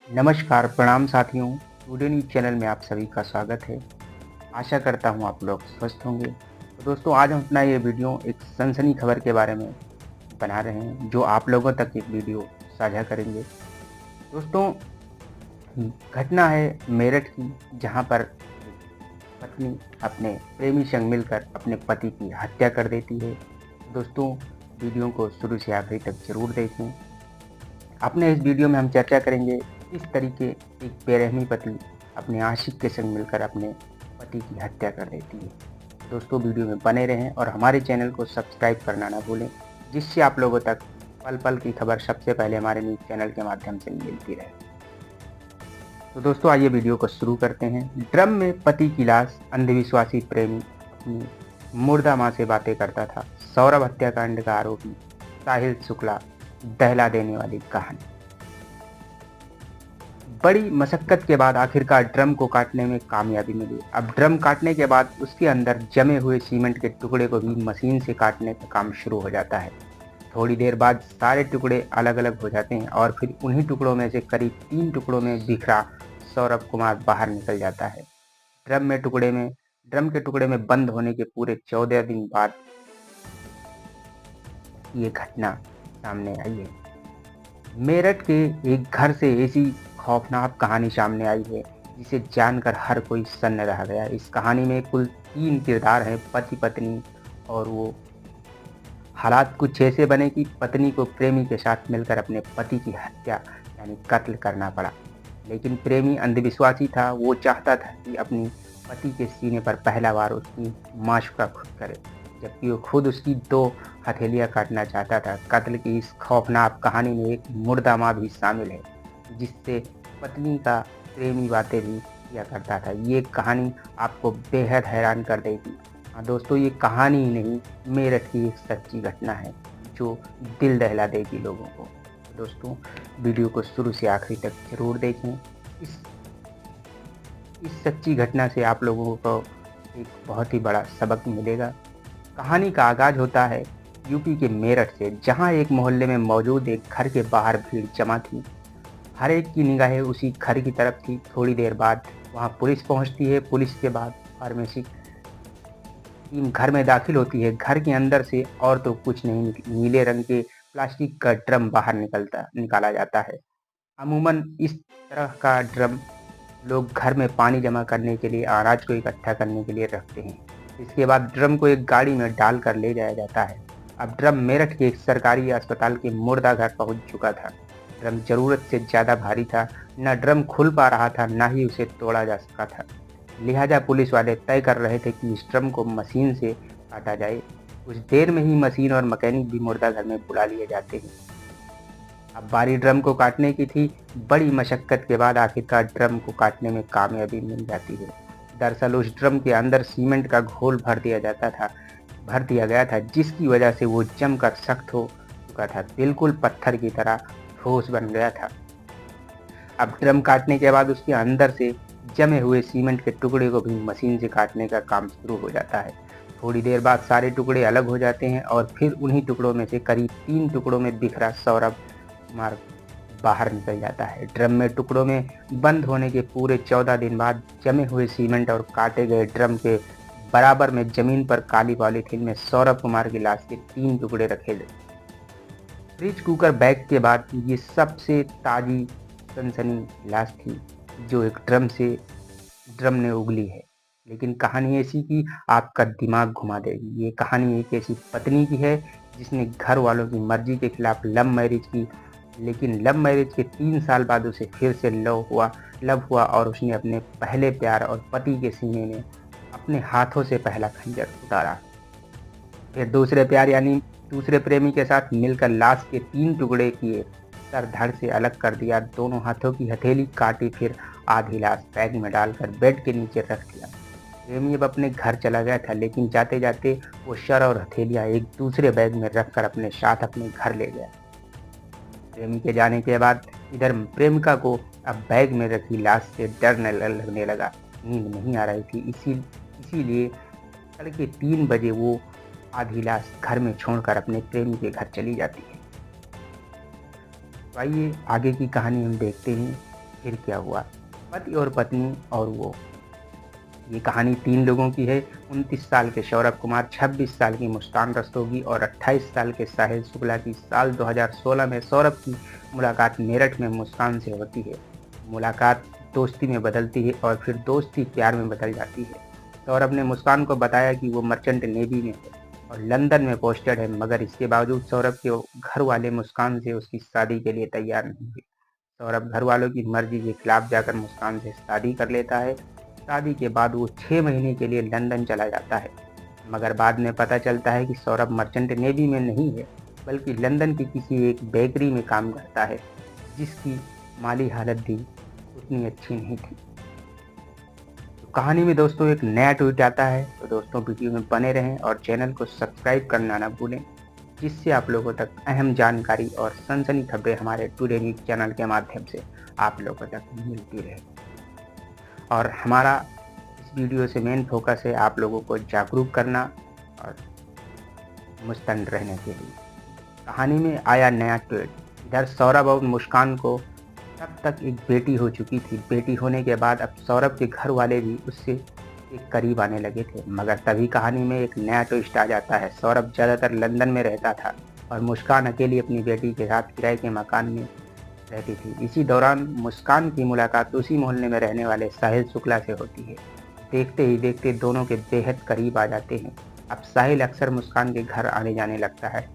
नमस्कार, प्रणाम साथियों। टुडे न्यूज़ चैनल में आप सभी का स्वागत है। आशा करता हूँ आप लोग स्वस्थ होंगे। तो दोस्तों, आज हम अपना ये वीडियो एक सनसनी खबर के बारे में बना रहे हैं, जो आप लोगों तक एक वीडियो साझा करेंगे। दोस्तों, घटना है मेरठ की, जहाँ पर एक पत्नी अपने प्रेमी संग मिलकर अपने पति की हत्या कर देती है। दोस्तों, वीडियो को शुरू से आखिरी तक जरूर देखें। अपने इस वीडियो में हम चर्चा करेंगे किस तरीके एक बेरहमी पत्नी अपने आशिक के संग मिलकर अपने पति की हत्या कर देती है। दोस्तों, वीडियो में बने रहें और हमारे चैनल को सब्सक्राइब करना ना भूलें, जिससे आप लोगों तक पल पल की खबर सबसे पहले हमारे न्यूज़ चैनल के माध्यम से मिलती रहे। तो दोस्तों, आइए वीडियो को शुरू करते हैं। ड्रम में पति की लाश, अंधविश्वासी प्रेमी अपनी मुर्दा मां से बातें करता था। सौरभ हत्याकांड का आरोपी साहिल शुक्ला, दहला देने वाली कहानी। बड़ी मशक्कत के बाद आखिरकार ड्रम को काटने में कामयाबी मिली। अब ड्रम काटने के बाद उसके अंदर जमे हुए सीमेंट के टुकड़े को भी मशीन से काटने का काम शुरू हो जाता है। थोड़ी देर बाद सारे टुकड़े अलग अलग हो जाते हैं और फिर उन्हीं टुकड़ों में से करीब 3 टुकड़ों में बिखरा सौरभ कुमार बाहर निकल जाता है। ड्रम के टुकड़े में बंद होने के पूरे 14 दिन बाद ये घटना सामने आई है। मेरठ के एक घर से ऐसी खौफनाक कहानी सामने आई है, जिसे जानकर हर कोई सन्न रह गया। इस कहानी में कुल 3 किरदार हैं, पति पत्नी, और वो हालात कुछ ऐसे बने कि पत्नी को प्रेमी के साथ मिलकर अपने पति की हत्या यानी कत्ल करना पड़ा। लेकिन प्रेमी अंधविश्वासी था, वो चाहता था कि अपनी पति के सीने पर पहला बार उसकी माशूका खुद करे, जबकि वो खुद उसकी 2 हथेलियां काटना चाहता था। कत्ल की इस खौफनाक कहानी में एक मुर्दा माँ भी शामिल है, जिससे पत्नी का प्रेमी बातें भी किया करता था। ये कहानी आपको बेहद हैरान कर देगी। हाँ दोस्तों, ये कहानी ही नहीं, मेरठ की एक सच्ची घटना है जो दिल दहला देगी लोगों को। दोस्तों, वीडियो को शुरू से आखिरी तक जरूर देखें। इस इस सच्ची घटना से आप लोगों को एक बहुत ही बड़ा सबक मिलेगा। कहानी का आगाज होता है यूपी के मेरठ से, जहां एक मोहल्ले में मौजूद एक घर के बाहर भीड़ जमा थी। हर एक की निगाहें उसी घर की तरफ थी। थोड़ी देर बाद वहां पुलिस पहुंचती है। पुलिस के बाद फार्मेसी टीम घर में दाखिल होती है। घर के अंदर से और तो कुछ नहीं, नीले रंग के प्लास्टिक का ड्रम बाहर निकाला जाता है। अमूमन इस तरह का ड्रम लोग घर में पानी जमा करने के लिए, अनाज को इकट्ठा करने के लिए रखते हैं। इसके बाद ड्रम को एक गाड़ी में डालकर ले जाया जाता है। अब ड्रम मेरठ के एक सरकारी अस्पताल के मुर्दा घर पहुंच चुका था। ड्रम जरूरत से ज्यादा भारी था। न ड्रम खुल पा रहा था, न ही उसे तोड़ा जा सका था। लिहाजा पुलिस वाले तय कर रहे थे कि इस ड्रम को मशीन से काटा जाए। कुछ देर में ही मशीन और मैकेनिक भी मुर्दा घर में बुला लिए जाते हैं। अब बारी ड्रम को काटने की थी। बड़ी मशक्कत के बाद आखिरकार ड्रम को काटने में कामयाबी मिल जाती है। दरअसल उस ड्रम के अंदर सीमेंट का घोल भर दिया गया था, जिसकी वजह से वो जमकर सख्त हो चुका था, बिल्कुल पत्थर की तरह ठोस बन गया था। अब ड्रम काटने के बाद उसके अंदर से जमे हुए सीमेंट के टुकड़े को भी मशीन से काटने का काम शुरू हो जाता है। थोड़ी देर बाद सारे टुकड़े अलग हो जाते हैं और फिर उन्हीं टुकड़ों में से करीब 3 टुकड़ों में बिखरा सौरभ कुमार बाहर निकल जाता है। ड्रम में टुकड़ों में बंद होने के पूरे 14 दिन बाद जमे हुए सीमेंट और काटे गए ड्रम के बराबर में जमीन पर काली पॉलीथीन में सौरभ कुमार की लाश के 3 टुकड़े रखे गए। फ्रिज कुकर बैग के बाद ये सबसे ताजी सनसनी लाश थी, जो एक ड्रम ने उगली है। लेकिन कहानी ऐसी कि आपका दिमाग घुमा देगी। ये कहानी एक ऐसी पत्नी की है जिसने घर वालों की मर्जी के खिलाफ लव मैरिज की, लेकिन लव मैरिज के 3 साल बाद उसे फिर से लव हुआ और उसने अपने पहले प्यार और पति के सीने में अपने हाथों से पहला खंजर उतारा। फिर दूसरे प्यार यानी दूसरे प्रेमी के साथ मिलकर लाश के 3 टुकड़े किए, सर धड़ से अलग कर दिया, दोनों हाथों की हथेली काटी, फिर आधी लाश बैग में डालकर बेड के नीचे रख दिया। प्रेमी अब अपने घर चला गया था, लेकिन जाते जाते वो सर और हथेलियां एक दूसरे बैग में रखकर अपने साथ अपने घर ले गया। प्रेमी के जाने के बाद इधर प्रेमिका को अब बैग में रखी लाश से डर लगने लगा। नींद नहीं आ रही थी, इसीलिए तड़के 3 बजे वो आधी लाश घर में छोड़कर अपने प्रेमी के घर चली जाती है। तो आइए आगे की कहानी हम देखते हैं। फिर क्या हुआ, पति और पत्नी और वो। ये कहानी 3 लोगों की है, 29 साल के सौरभ कुमार, 26 साल की मुस्कान रस्तोगी और 28 साल के साहिल शुक्ला की। साल 2016 में सौरभ की मुलाकात मेरठ में मुस्कान से होती है। मुलाकात दोस्ती में बदलती है और फिर दोस्ती प्यार में बदल जाती है। सौरभ ने मुस्कान को बताया कि वो मर्चेंट नेवी में है और लंदन में पोस्टेड है, मगर इसके बावजूद सौरभ के घर वाले मुस्कान से उसकी शादी के लिए तैयार नहीं हुए। सौरभ घर वालों की मर्जी के खिलाफ जाकर मुस्कान से शादी कर लेता है। शादी के बाद वो 6 महीने के लिए लंदन चला जाता है, मगर बाद में पता चलता है कि सौरभ मर्चेंट नेवी में नहीं है, बल्कि लंदन की किसी एक बेकरी में काम करता है, जिसकी माली हालत भी उतनी अच्छी नहीं थी। तो कहानी में दोस्तों एक नया ट्वीट आता है, तो दोस्तों वीडियो में बने रहें और चैनल को सब्सक्राइब करना ना भूलें, जिससे आप लोगों तक अहम जानकारी और सनसनी खबरें हमारे टुडे न्यूज़ चैनल के माध्यम से आप लोगों तक मिलती रहे। और हमारा इस वीडियो से मेन फोकस है आप लोगों को जागरूक करना और मुस्तैद रहने के लिए। कहानी में आया नया ट्वीट। इधर सौरभ और मुस्कान को तब तक एक बेटी हो चुकी थी। बेटी होने के बाद अब सौरभ के घर वाले भी उससे एक करीब आने लगे थे, मगर तभी कहानी में एक नया ट्विस्ट आ जाता है। सौरभ ज़्यादातर लंदन में रहता था और मुस्कान अकेली अपनी बेटी के साथ किराए के मकान में रहती थी। इसी दौरान मुस्कान की मुलाकात उसी मोहल्ले में रहने वाले साहिल शुक्ला से होती है। देखते ही देखते दोनों के बेहद करीब आ जाते हैं। अब साहिल अक्सर मुस्कान के घर आने जाने लगता है,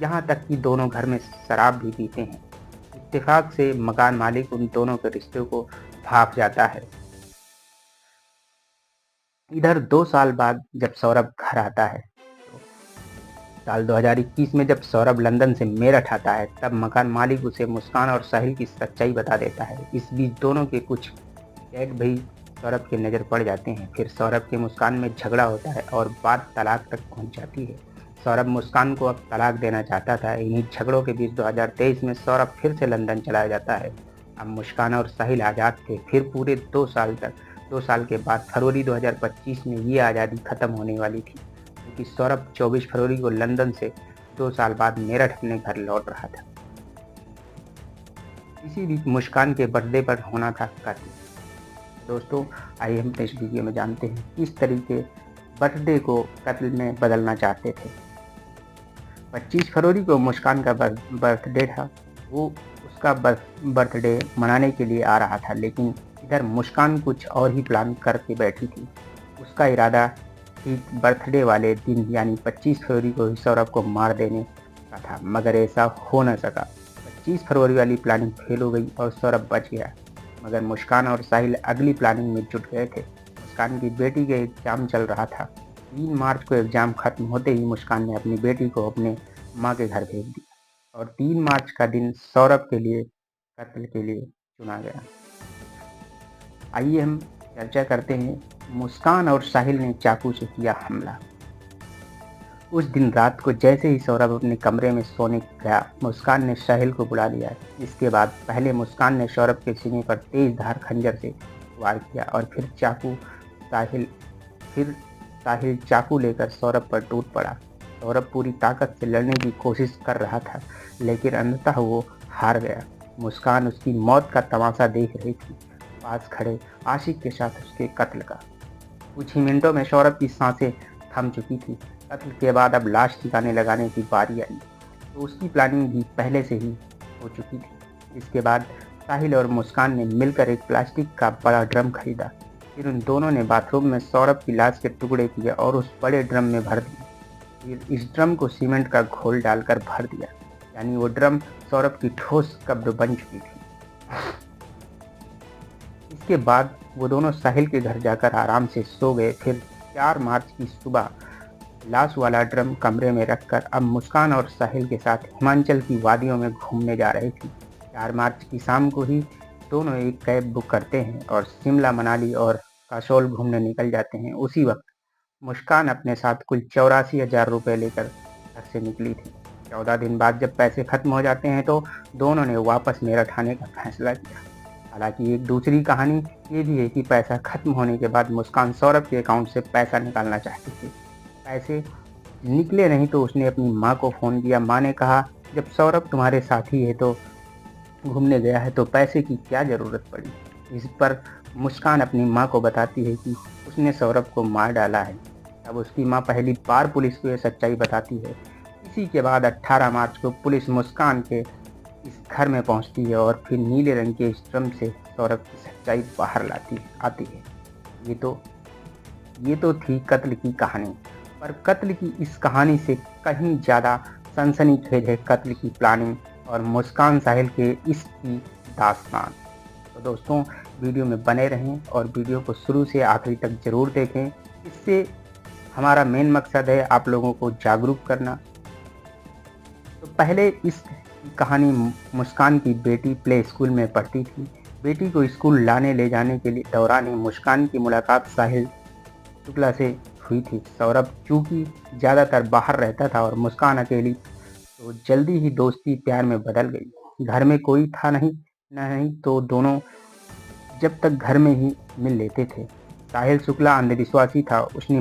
यहाँ तक कि दोनों घर में शराब भी पीते हैं। इत्तेफाक से मकान मालिक उन दोनों के रिश्ते को भाप जाता है। इधर 2 साल बाद जब सौरभ घर आता है, तो साल 2021 में जब सौरभ लंदन से मेरठ आता है, तब मकान मालिक उसे मुस्कान और साहिल की सच्चाई बता देता है। इस बीच दोनों के कुछ चैट भी सौरभ की नज़र पड़ जाते हैं। फिर सौरभ के मुस्कान में झगड़ा होता है और बात तलाक तक पहुंच जाती है। सौरभ मुस्कान को अब तलाक देना चाहता था। इन्हीं झगड़ों के बीच 2023 में सौरभ फिर से लंदन चला जाता है। अब मुस्कान और साहिल आज़ाद थे। फिर पूरे 2 साल के बाद फरवरी 2025 में ये आज़ादी खत्म होने वाली थी, क्योंकि सौरभ 24 फरवरी को लंदन से 2 साल बाद मेरठ अपने घर लौट रहा था। इसी बीच मुस्कान के बर्थडे पर होना था कत्ल। दोस्तों आइए हम इस वीडियो में जानते हैं किस तरीके बर्थडे को कत्ल में बदलना चाहते थे। 25 फरवरी को मुस्कान का बर्थडे था। वो उसका बर्थडे मनाने के लिए आ रहा था, लेकिन इधर मुस्कान कुछ और ही प्लान करके बैठी थी। उसका इरादा ठीक बर्थडे वाले दिन यानी 25 फरवरी को ही सौरभ को मार देने का था, मगर ऐसा हो न सका। 25 फरवरी वाली प्लानिंग फेल हो गई और सौरभ बच गया, मगर मुस्कान और साहिल अगली प्लानिंग में जुट गए थे। मुस्कान की बेटी का एग्जाम चल रहा था। 3 मार्च को एग्जाम खत्म होते ही मुस्कान ने अपनी बेटी को अपने माँ के घर भेज दिया और 3 मार्च का दिन सौरभ के लिए कत्ल के लिए चुना गया। आइए हम चर्चा करते हैं। मुस्कान और साहिल ने चाकू से किया हमला। उस दिन रात को जैसे ही सौरभ अपने कमरे में सोने गया, मुस्कान ने साहिल को बुला लिया। इसके बाद पहले मुस्कान ने सौरभ के सीने पर तेज धार खंजर से वार किया और फिर साहिल चाकू लेकर सौरभ पर टूट पड़ा। सौरभ पूरी ताकत से लड़ने की कोशिश कर रहा था, लेकिन अंततः वो हार गया। मुस्कान उसकी मौत का तमाशा देख रही थी, पास खड़े आशिक के साथ उसके कत्ल का। कुछ ही मिनटों में सौरभ की सांसें थम चुकी थी। कत्ल के बाद अब लाश ठिकाने लगाने की बारी आई, तो उसकी प्लानिंग भी पहले से ही हो चुकी थी। इसके बाद साहिल और मुस्कान ने मिलकर एक प्लास्टिक का बड़ा ड्रम खरीदा। फिर उन दोनों ने बाथरूम में सौरभ की लाश के टुकड़े किए और उस बड़े ड्रम में भर दिए। फिर इस ड्रम को सीमेंट का घोल डालकर भर दिया, यानी वो ड्रम सौरभ की ठोस कब्र बन चुकी थी। इसके बाद वो दोनों साहिल के घर जाकर आराम से सो गए। फिर 4 मार्च की सुबह लाश वाला ड्रम कमरे में रखकर अब मुस्कान और साहिल के साथ हिमाचल की वादियों में घूमने जा रही थी। 4 मार्च की शाम को ही दोनों एक कैब बुक करते हैं और शिमला, मनाली और कसौल घूमने निकल जाते हैं। उसी वक्त मुस्कान अपने साथ कुल 84,000 रुपये लेकर घर से निकली थी। 14 दिन बाद जब पैसे खत्म हो जाते हैं तो दोनों ने वापस मेरठ आने का फैसला किया। हालांकि एक दूसरी कहानी ये भी है कि पैसा खत्म होने के बाद मुस्कान सौरभ के अकाउंट से पैसा निकालना चाहती थी। पैसे निकले नहीं तो उसने अपनी माँ को फ़ोन किया। माँ ने कहा, जब सौरभ तुम्हारे साथी है तो घूमने गया है तो पैसे की क्या ज़रूरत पड़ी। इस पर मुस्कान अपनी माँ को बताती है कि उसने सौरभ को मार डाला है। तब उसकी माँ पहली बार पुलिस को यह सच्चाई बताती है। इसी के बाद 18 मार्च को पुलिस मुस्कान के इस घर में पहुंचती है और फिर नीले रंग के इस ड्रम से सौरभ की सच्चाई बाहर आती है। ये तो ये तो थी कत्ल की कहानी, पर कत्ल की इस कहानी से कहीं ज़्यादा सनसनीखेज है कत्ल की प्लानिंग और मुस्कान साहिल के इसकी दास्तान। तो दोस्तों, वीडियो में बने रहें और वीडियो को शुरू से आखिरी तक ज़रूर देखें। इससे हमारा मेन मकसद है आप लोगों को जागरूक करना। तो पहले इस कहानी मुस्कान की बेटी प्ले स्कूल में पढ़ती थी। बेटी को स्कूल लाने ले जाने के लिए दौरान ही मुस्कान की मुलाकात साहिल शुक्ला से हुई थी। सौरभ चूंकि ज़्यादातर बाहर रहता था और मुस्कान अकेली, तो जल्दी ही दोस्ती प्यार में बदल गई। घर में कोई था नहीं तो दोनों जब तक घर में ही मिल लेते थे। साहिल शुक्ला अंधविश्वासी था। उसकी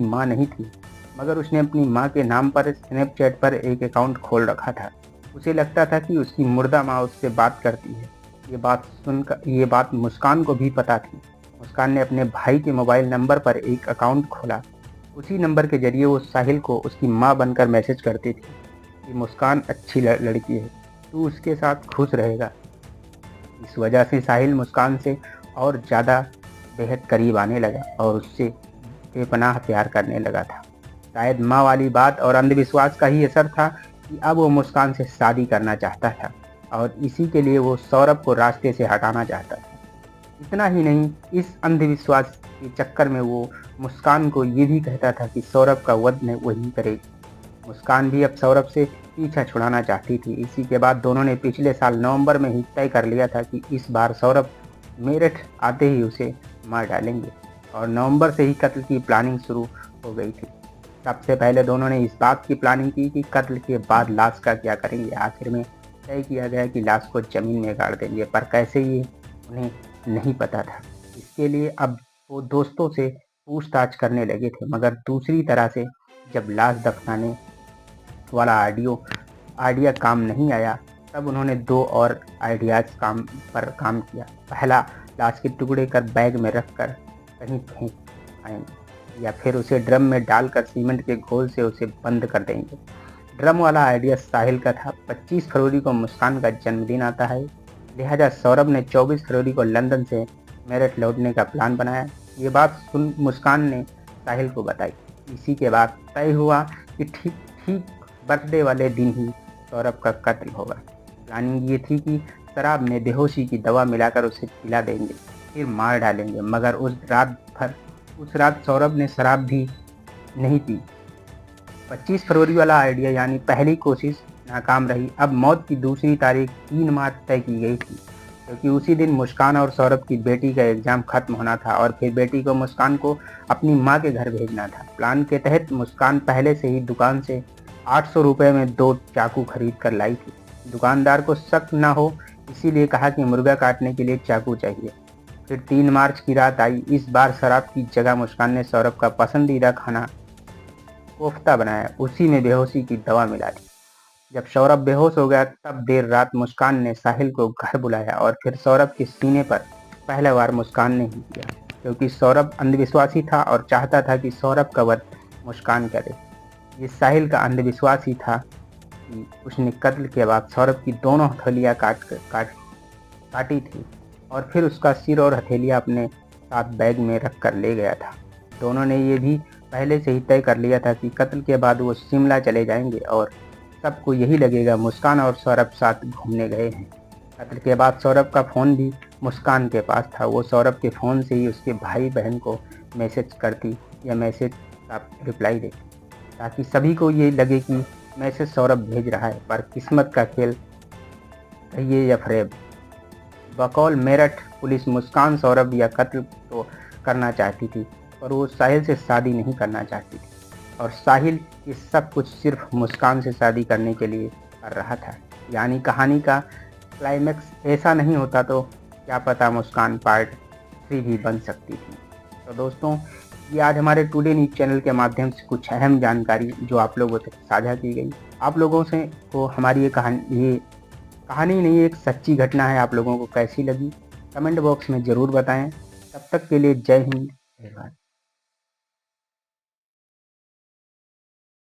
माँ नहीं थी, मगर उसने अपनी माँ के नाम पर स्नैपचैट पर एक अकाउंट खोल रखा था। उसे लगता था कि उसकी मुर्दा माँ उससे बात करती है। ये बात मुस्कान को भी पता थी। मुस्कान ने अपने भाई के मोबाइल नंबर पर एक अकाउंट खोला। उसी नंबर के जरिए वो साहिल को उसकी माँ बनकर मैसेज करती थी कि मुस्कान अच्छी लड़की है, तू उसके साथ खुश रहेगा। इस वजह से साहिल मुस्कान से और ज़्यादा बेहद करीब आने लगा और उससे बेपनाह प्यार करने लगा था। शायद माँ वाली बात और अंधविश्वास का ही असर था कि अब वो मुस्कान से शादी करना चाहता था और इसी के लिए वो सौरभ को रास्ते से हटाना चाहता था। इतना ही नहीं, इस अंधविश्वास के चक्कर में वो मुस्कान को ये भी कहता था कि सौरभ का वध वही करेगी। मुस्कान भी अब सौरभ से पीछा छुड़ाना चाहती थी। इसी के बाद दोनों ने पिछले साल नवंबर में ही तय कर लिया था कि इस बार सौरभ मेरठ आते ही उसे मार डालेंगे और नवंबर से ही कत्ल की प्लानिंग शुरू हो गई थी। सबसे पहले दोनों ने इस बात की प्लानिंग की कि कत्ल के बाद लाश का क्या करेंगे। आखिर में तय किया गया कि लाश को जमीन में गाड़ देंगे, पर कैसे ये उन्हें नहीं पता था। इसके लिए अब वो दोस्तों से पूछताछ करने लगे थे, मगर दूसरी तरह से जब लाश दफनाने वाला आइडिया काम नहीं आया, तब उन्होंने दो और आइडियाज काम किया। पहला, लाश के टुकड़े कर बैग में रखकर कहीं फेंक आएंगे या फिर उसे ड्रम में डालकर सीमेंट के घोल से उसे बंद कर देंगे। ड्रम वाला आइडिया साहिल का था। 25 फरवरी को मुस्कान का जन्मदिन आता है, लिहाजा सौरभ ने 24 फरवरी को लंदन से मेरठ लौटने का प्लान बनाया। ये बात सुन मुस्कान ने साहिल को बताई। इसी के बाद तय हुआ कि ठीक बर्थडे वाले दिन ही सौरभ का कत्ल होगा। प्लानिंग ये थी कि शराब में बेहोशी की दवा मिलाकर उसे पिला देंगे, फिर मार डालेंगे, मगर उस रात सौरभ ने शराब भी नहीं पी। 25 फरवरी वाला आइडिया यानी पहली कोशिश नाकाम रही। अब मौत की दूसरी तारीख 3 मार्च तय की गई थी, क्योंकि उसी दिन मुस्कान और सौरभ की बेटी का एग्जाम खत्म होना था और फिर बेटी को मुस्कान को अपनी माँ के घर भेजना था। प्लान के तहत मुस्कान पहले से ही दुकान से 800 रुपये में 2 चाकू खरीद कर लाई थी। दुकानदार को शक न हो इसीलिए कहा कि मुर्गा काटने के लिए चाकू चाहिए। फिर 3 मार्च की रात आई। इस बार शराब की जगह मुस्कान ने सौरभ का पसंदीदा खाना कोफ्ता बनाया, उसी में बेहोशी की दवा मिला दी। जब सौरभ बेहोश हो गया तब देर रात मुस्कान ने साहिल को घर बुलाया और फिर सौरभ के सीने पर पहला वार मुस्कान ने ही किया, क्योंकि सौरभ अंधविश्वासी था और चाहता था कि सौरभ का वध मुस्कान करे। ये साहिल का अंधविश्वास ही था कि उसने कत्ल के बाद सौरभ की दोनों हथेलियाँ काटी थी और फिर उसका सिर और हथेलियाँ अपने साथ बैग में रख कर ले गया था। दोनों ने ये भी पहले से ही तय कर लिया था कि कत्ल के बाद वो शिमला चले जाएंगे और सबको यही लगेगा मुस्कान और सौरभ साथ घूमने गए हैं। कत्ल के बाद सौरभ का फ़ोन भी मुस्कान के पास था। वो सौरभ के फ़ोन से ही उसके भाई बहन को मैसेज करती या मैसेज का रिप्लाई देती, ताकि सभी को ये लगे कि मैसेज सौरभ भेज रहा है। पर किस्मत का खेल कहिए या फरेब, बकौल मेरठ पुलिस मुस्कान सौरभ या कत्ल तो करना चाहती थी, पर वो साहिल से शादी नहीं करना चाहती थी और साहिल ये सब कुछ सिर्फ मुस्कान से शादी करने के लिए कर रहा था। यानी कहानी का क्लाइमैक्स ऐसा नहीं होता तो क्या पता मुस्कान पार्ट 3 भी बन सकती थी। तो दोस्तों, ये आज हमारे टुडे न्यूज़ चैनल के माध्यम से कुछ अहम जानकारी जो आप लोगों से साझा की गई। आप लोगों से को हमारी ये कहानी नहीं, एक सच्ची घटना है। आप लोगों को कैसी लगी कमेंट बॉक्स में ज़रूर बताएं। तब तक के लिए जय हिंद, जय भारत।